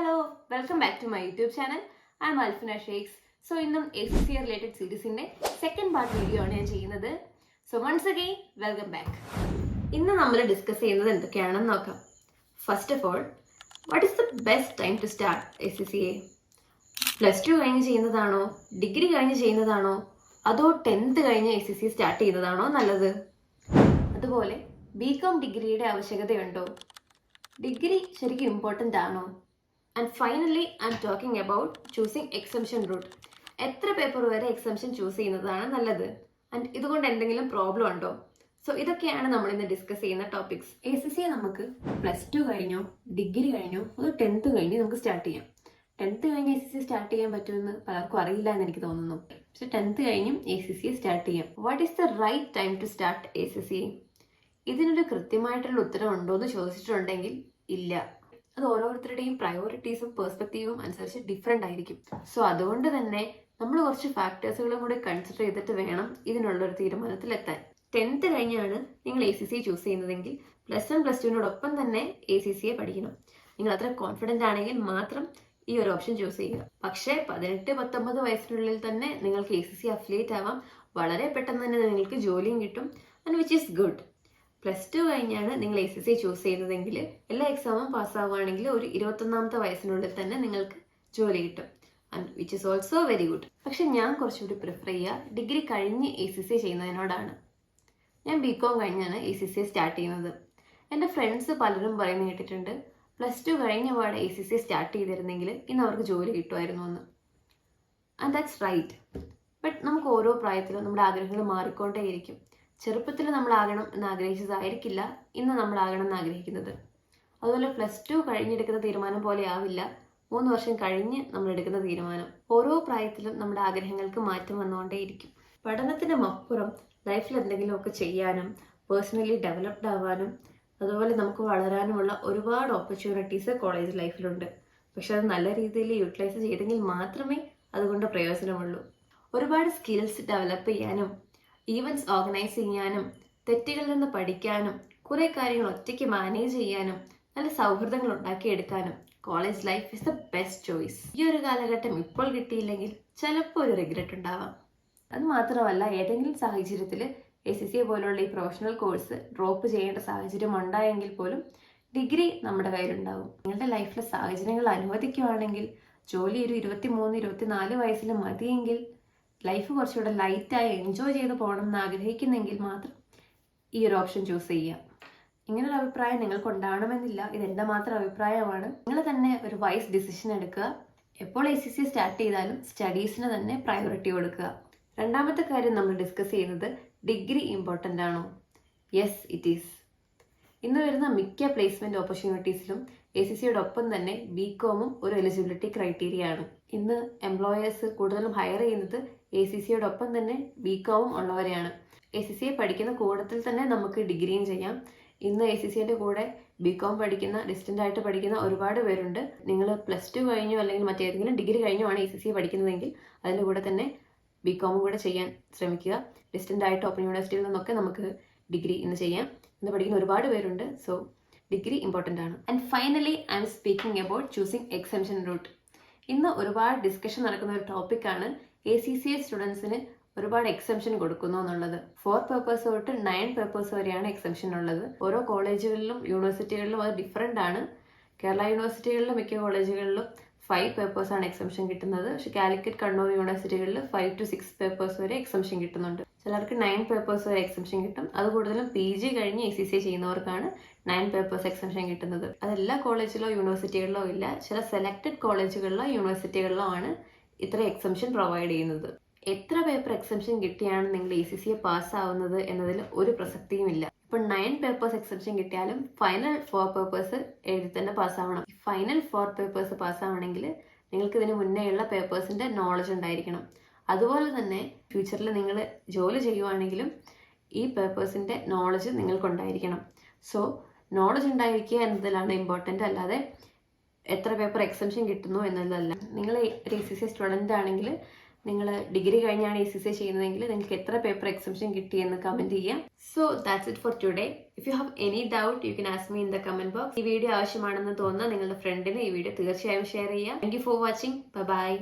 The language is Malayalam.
Hello, welcome back to my YouTube channel. I'm Alfina Shakes. So, ഇന്നും ACC related സീരീസിന്റെ സെക്കൻഡ് പാർട്ട് വീഡിയോ ആണ് ഞാൻ ചെയ്യുന്നത്. So, once again, welcome back. ഇന്ന് നമ്മൾ ഡിസ്കസ് ചെയ്യുന്നത് എന്തൊക്കെയാണെന്ന് നോക്കാം. First of all, what is the best time to start ACCA? +2 കഴിഞ്ഞ് ചെയ്യുന്നതാണോ, ഡിഗ്രി കഴിഞ്ഞ് ചെയ്യുന്നതാണോ, അതോ 10th കഴിഞ്ഞ് ACCA സ്റ്റാർട്ട് ചെയ്യുന്നതാണോ നല്ലത്? അതുപോലെ BCom ഡിഗ്രിയുടെ ആവശ്യകതയുണ്ടോ? ഡിഗ്രി ശരിക്കും ഇമ്പോർട്ടൻ്റ് ആണോ? And finally I'm talking about choosing exemption route. എത്ര പേപ്പർ വരെ എക്സംഷൻ ചൂസ് ചെയ്യുന്നതാണ് നല്ലത്? ആൻഡ് ഇതുകൊണ്ട് എന്തെങ്കിലും പ്രോബ്ലം ഉണ്ടോ? സോ ഇതൊക്കെയാണ് നമ്മൾ ഇന്ന് ഡിസ്കസ് ചെയ്യുന്ന ടോപ്പിക്സ്. ACCA നമുക്ക് +2 കഴിഞ്ഞോ, ഡിഗ്രി കഴിഞ്ഞോ, അതോ 10th കഴിഞ്ഞ് നമുക്ക് സ്റ്റാർട്ട് ചെയ്യാം. 10th കഴിഞ്ഞ് ACCA സ്റ്റാർട്ട് ചെയ്യാൻ പറ്റുമെന്ന് പലർക്കും അറിയില്ല എന്ന് എനിക്ക് തോന്നുന്നു. പക്ഷെ 10th കഴിഞ്ഞും ACCA സ്റ്റാർട്ട് ചെയ്യാം. What is the right time to start ACCA? ഇതിനൊരു കൃത്യമായിട്ടുള്ള ഉത്തരം ഉണ്ടോ എന്ന് ചോദിച്ചിട്ടുണ്ടെങ്കിൽ ഇല്ല. അത് ഓരോരുത്തരുടെയും പ്രയോറിറ്റീസും പെർസ്പെക്റ്റീവും അനുസരിച്ച് ഡിഫറെൻ്റ് ആയിരിക്കും. സോ അതുകൊണ്ട് തന്നെ നമ്മൾ കുറച്ച് ഫാക്ടേഴ്സുകളും കൂടി കൺസിഡർ ചെയ്തിട്ട് വേണം ഇതിനുള്ളൊരു തീരുമാനത്തിലെത്താൻ. 10th കഴിഞ്ഞാണ് നിങ്ങൾ ACCA ചൂസ് ചെയ്യുന്നതെങ്കിൽ +1 +2നോടൊപ്പം തന്നെ ACCA പഠിക്കണം. നിങ്ങൾ അത്ര കോൺഫിഡൻ്റ് ആണെങ്കിൽ മാത്രം ഈ ഒരു ഓപ്ഷൻ ചൂസ് ചെയ്യുക. പക്ഷേ 18-19 വയസ്സിനുള്ളിൽ തന്നെ നിങ്ങൾക്ക് ACCA അഫിലിയേറ്റ് ആവാം. വളരെ പെട്ടെന്ന് തന്നെ നിങ്ങൾക്ക് ജോലിയും കിട്ടും, ആൻഡ് വിച്ച് ഈസ് ഗുഡ്. +2 കഴിഞ്ഞാണ് നിങ്ങൾ ACCA ചൂസ് ചെയ്യുന്നതെങ്കിൽ എല്ലാ എക്സാമും പാസ്സാവുകയാണെങ്കിൽ ഒരു 21ാമത്തെ വയസ്സിനുള്ളിൽ തന്നെ നിങ്ങൾക്ക് ജോലി കിട്ടും, and which is also very good. പക്ഷെ ഞാൻ കുറച്ചുകൂടി പ്രിഫർ ചെയ്യുക ഡിഗ്രി കഴിഞ്ഞ് ACCA ചെയ്യുന്നതിനോടാണ്. ഞാൻ BCom കഴിഞ്ഞാണ് ACCA സ്റ്റാർട്ട് ചെയ്യുന്നത്. എൻ്റെ ഫ്രണ്ട്സ് പലരും പറയുന്നത് കേട്ടിട്ടുണ്ട്, +2 കഴിഞ്ഞ പാടെ ACCA സ്റ്റാർട്ട് ചെയ്തിരുന്നെങ്കിൽ ഇന്ന് അവർക്ക് ജോലി കിട്ടുമായിരുന്നു എന്ന്. And that's right. ബട്ട് നമുക്ക് ഓരോ പ്രായത്തിലും നമ്മുടെ ആഗ്രഹങ്ങൾ മാറിക്കൊണ്ടേയിരിക്കും. ചെറുപ്പത്തിൽ നമ്മളാകണം എന്ന് ആഗ്രഹിച്ചതായിരിക്കില്ല ഇന്ന് നമ്മളാകണം എന്ന് ആഗ്രഹിക്കുന്നത്. അതുപോലെ +2 കഴിഞ്ഞെടുക്കുന്ന തീരുമാനം പോലെ ആവില്ല 3 വർഷം കഴിഞ്ഞ് നമ്മൾ എടുക്കുന്ന തീരുമാനം. ഓരോ പ്രായത്തിലും നമ്മുടെ ആഗ്രഹങ്ങൾക്ക് മാറ്റം വന്നുകൊണ്ടേയിരിക്കും. പഠനത്തിന് അപ്പുറം ലൈഫിൽ എന്തെങ്കിലുമൊക്കെ ചെയ്യാനും പേഴ്സണലി ഡെവലപ്ഡ് ആവാനും അതുപോലെ നമുക്ക് വളരാനുമുള്ള ഒരുപാട് ഓപ്പർച്യൂണിറ്റീസ് കോളേജ് ലൈഫിലുണ്ട്. പക്ഷെ അത് നല്ല രീതിയിൽ യൂട്ടിലൈസ് ചെയ്തെങ്കിൽ മാത്രമേ അതുകൊണ്ട് പ്രയോജനമുള്ളൂ. ഒരുപാട് സ്കിൽസ് ഡെവലപ്പ് ചെയ്യാനും ഈവൻറ്റ്സ് ഓർഗനൈസ് ചെയ്യാനും തെറ്റുകളിൽ നിന്ന് പഠിക്കാനും കുറേ കാര്യങ്ങൾ ഒറ്റയ്ക്ക് മാനേജ് ചെയ്യാനും നല്ല സൗഹൃദങ്ങൾ ഉണ്ടാക്കിയെടുക്കാനും college life is the best choice. ഈ ഒരു കാലഘട്ടം ഇപ്പോൾ കിട്ടിയില്ലെങ്കിൽ ചിലപ്പോൾ ഒരു റിഗ്രറ്റ് ഉണ്ടാവാം. അത് മാത്രമല്ല, ഏതെങ്കിലും സാഹചര്യത്തിൽ ACCA പോലുള്ള ഈ പ്രൊഫഷണൽ കോഴ്സ് ഡ്രോപ്പ് ചെയ്യേണ്ട സാഹചര്യം ഉണ്ടായെങ്കിൽ പോലും ഡിഗ്രി നമ്മുടെ കയ്യിലുണ്ടാവും. നിങ്ങളുടെ ലൈഫിലെ സാഹചര്യങ്ങൾ അനുവദിക്കുകയാണെങ്കിൽ ജോലി ഒരു 23-24 വയസ്സിൽ മതിയെങ്കിൽ ലൈഫ് കുറച്ചുകൂടെ ലൈറ്റായി എൻജോയ് ചെയ്ത് പോകണം എന്ന് ആഗ്രഹിക്കുന്നെങ്കിൽ മാത്രം ഈ ഒരു ഓപ്ഷൻ ചൂസ് ചെയ്യുക. ഇങ്ങനൊരു അഭിപ്രായം നിങ്ങൾക്ക് ഉണ്ടാവണമെന്നില്ല, ഇതെൻ്റെ മാത്രം അഭിപ്രായമാണ്. നിങ്ങൾ തന്നെ ഒരു വൈസ് ഡിസിഷൻ എടുക്കുക. എപ്പോൾ ACCA സ്റ്റാർട്ട് ചെയ്താലും സ്റ്റഡീസിന് തന്നെ പ്രയോറിറ്റി കൊടുക്കുക. രണ്ടാമത്തെ കാര്യം നമ്മൾ ഡിസ്കസ് ചെയ്യുന്നത് ഡിഗ്രി ഇമ്പോർട്ടൻ്റ് ആണോ? Yes, it is. ഇന്ന് വരുന്ന മിക്ക പ്ലേസ്മെൻറ്റ് ഓപ്പർച്യൂണിറ്റീസിലും ACCയോടൊപ്പം തന്നെ BComഉം ഒരു എലിജിബിലിറ്റി ക്രൈറ്റീരിയ ആണ്. ഇന്ന് എംപ്ലോയേഴ്സ് കൂടുതലും ഹയർ ചെയ്യുന്നത് ACCയോടൊപ്പം തന്നെ BComഉം ഉള്ളവരെയാണ്. ACCA പഠിക്കുന്ന കൂട്ടത്തിൽ തന്നെ നമുക്ക് ഡിഗ്രിയും ചെയ്യാം. ഇന്ന് ACCയുടെ കൂടെ BCom പഠിക്കുന്ന, ഡിസ്റ്റൻ്റ് ആയിട്ട് പഠിക്കുന്ന ഒരുപാട് പേരുണ്ട്. നിങ്ങൾ +2 കഴിഞ്ഞോ അല്ലെങ്കിൽ മറ്റേതെങ്കിലും ഡിഗ്രി കഴിഞ്ഞോ ആണ് ACCA പഠിക്കുന്നതെങ്കിൽ അതിൻ്റെ കൂടെ തന്നെ BComഉം കൂടെ ചെയ്യാൻ ശ്രമിക്കുക. ഡിസ്റ്റൻ്റ് ആയിട്ട് ഓപ്പൺ യൂണിവേഴ്സിറ്റിയിൽ നിന്നൊക്കെ നമുക്ക് ഡിഗ്രി ഇന്ന് ചെയ്യാം. ഇന്ന് പഠിക്കുന്ന ഒരുപാട് പേരുണ്ട്. സോ ഡിഗ്രി ഇമ്പോർട്ടൻ്റ് ആണ്. And finally I'm speaking about choosing exemption route. ഇന്ന് ഒരുപാട് ഡിസ്കഷൻ നടക്കുന്ന ഒരു ടോപ്പിക്കാണ് ACCA സ്റ്റുഡൻസിന് ഒരുപാട് എക്സംഷൻ കൊടുക്കുന്നു എന്നുള്ളത്. 4 പേപ്പേഴ്സ് തൊട്ട് 9 പേപ്പേഴ്സ് വരെയാണ് എക്സംഷൻ ഉള്ളത്. ഓരോ കോളേജുകളിലും യൂണിവേഴ്സിറ്റികളിലും അത് ഡിഫറെൻ്റ് ആണ്. കേരള യൂണിവേഴ്സിറ്റികളിലും മിക്ക കോളേജുകളിലും 5 പേപ്പേഴ്സാണ് എക്സംഷൻ കിട്ടുന്നത്. പക്ഷെ കാലിക്കറ്റ്, കണ്ണൂർ യൂണിവേഴ്സിറ്റികളിൽ 5 to 6 പേപ്പേഴ്സ് വരെ എക്സംഷൻ കിട്ടുന്നുണ്ട്. ചിലർക്ക് 9 പേപ്പേഴ്സ് വരെ എക്സംഷൻ കിട്ടും. അത് കൂടുതലും PG കഴിഞ്ഞ് ACCA ചെയ്യുന്നവർക്കാണ് 9 പേപ്പേഴ്സ് എക്സംഷൻ കിട്ടുന്നത്. അതെല്ലാ കോളേജിലോ യൂണിവേഴ്സിറ്റികളിലോ ഇല്ല. ചില സെലക്റ്റഡ് കോളേജുകളിലോ യൂണിവേഴ്സിറ്റികളിലോ ആണ് ഇത്ര എക്സംഷൻ പ്രൊവൈഡ് ചെയ്യുന്നത്. എത്ര പേപ്പർ എക്സംഷൻ കിട്ടിയാണ് നിങ്ങൾ ACCA പാസ്സാവുന്നത് എന്നതിൽ ഒരു പ്രസക്തിയുമില്ല. ഇപ്പോൾ 9 പേപ്പേഴ്സ് എക്സംഷൻ കിട്ടിയാലും ഫൈനൽ 4 പേപ്പേഴ്സ് എഴുതി തന്നെ പാസ്സാവണം. ഫൈനൽ 4 പേപ്പേഴ്സ് പാസ്സാവണമെങ്കിൽ നിങ്ങൾക്ക് ഇതിന് മുന്നേയുള്ള പേപ്പേഴ്സിൻ്റെ നോളജ് ഉണ്ടായിരിക്കണം. അതുപോലെ തന്നെ ഫ്യൂച്ചറിൽ നിങ്ങൾ ജോലി ചെയ്യുവാണെങ്കിലും ഈ പേപ്പേഴ്സിൻ്റെ നോളജ് നിങ്ങൾക്കുണ്ടായിരിക്കണം. സോ നോളജ് ഉണ്ടായിരിക്കുക എന്നതിലാണ് ഇമ്പോർട്ടൻ്റ്, അല്ലാതെ എത്ര പേപ്പർ എക്സംഷൻ കിട്ടുന്നു എന്നതല്ല. നിങ്ങൾ ഒരു ACCA സ്റ്റുഡൻ്റ് ആണെങ്കിൽ നിങ്ങൾ ഡിഗ്രി കഴിഞ്ഞാണ് ACCA ചെയ്യുന്നതെങ്കിൽ നിങ്ങൾക്ക് എത്ര പേപ്പർ എക്സംഷൻ കിട്ടിയെന്ന് കമൻറ്റ് ചെയ്യാം. So that's it for today. If you have any doubt you can ask me in the comment box. ഈ വീഡിയോ ആവശ്യമാണെന്ന് തോന്നുന്ന നിങ്ങളുടെ ഫ്രണ്ടിന് ഈ വീഡിയോ തീർച്ചയായും ഷെയർ ചെയ്യാം. Thank you for watching. By.